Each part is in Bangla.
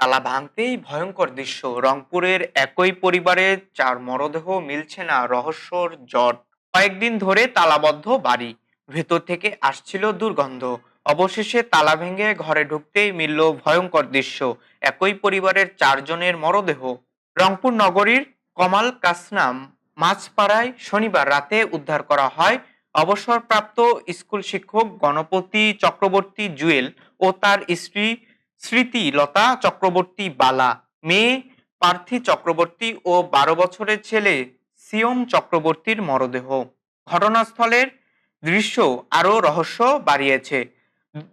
তালা ভাঙতেই ভয়ঙ্কর দৃশ্য। রংপুরের একই পরিবারের 4 মরদেহ মিলছে না রহস্যর জট। কয়েকদিন ধরে তালাবদ্ধ বাড়ি, ভেতর থেকে আসছিল দুর্গন্ধ। অবশেষে তালা ভেঙে ঘরে ঢুকতেই মিলল ভয়ঙ্কর দৃশ্য। একই পরিবারের 4 জনের মরদেহ। রংপুর নগরীর কমাল কাসনাম মাছপাড়ায় শনিবার রাতে উদ্ধার করা হয় অবসরপ্রাপ্ত স্কুল শিক্ষক গণপতি চক্রবর্তী জুয়েল ও তার স্ত্রী স্মৃতিলতা চক্রবর্তী বালা, মেয়ে পার্থী চক্রবর্তী ও 12 বছরের ছেলে সিয়ম চক্রবর্তীর মরদেহ। ঘটনাস্থলের দৃশ্য আরো রহস্য বাড়িয়েছে।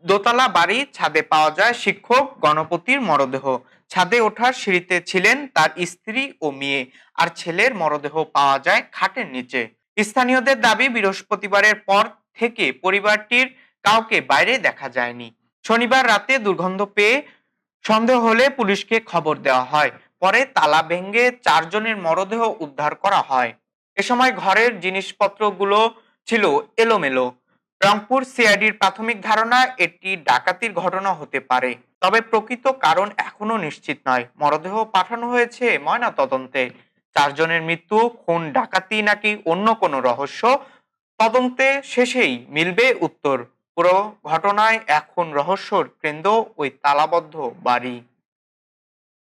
দোতলা বাড়ি, ছাদে পাওয়া যায় শিক্ষক গণপতির মরদেহ। ছাদে ওঠার সিঁড়িতে ছিলেন তার স্ত্রী ও মেয়ে, আর ছেলের মরদেহ পাওয়া যায় খাটের নিচে। স্থানীয়দের দাবি, বৃহস্পতিবারের পর থেকে পরিবারটির কাউকে বাইরে দেখা যায়নি। শনিবার রাতে দুর্গন্ধ পেয়ে সন্দেহ হলে পুলিশকে খবর দেওয়া হয়। পরে তালা ভেঙে 4 জনের মরদেহ উদ্ধার করা হয়। এ সময় ঘরের জিনিসপত্রগুলো ছিল এলোমেলো। রংপুর সিআইডির প্রাথমিক ধারণা এটি ডাকাতির ঘটনা হতে পারে, তবে প্রকৃত কারণ এখনো নিশ্চিত নয়। মরদেহ পাঠানো হয়েছে ময়না তদন্তে। 4 জনের মৃত্যু খুন, ডাকাতি নাকি অন্য কোনো রহস্য, তদন্তে শেষেই মিলবে উত্তর। পুরো ঘটনায় এখন রহস্যর কেন্দ্র ওই তালাবদ্ধ বাড়ি।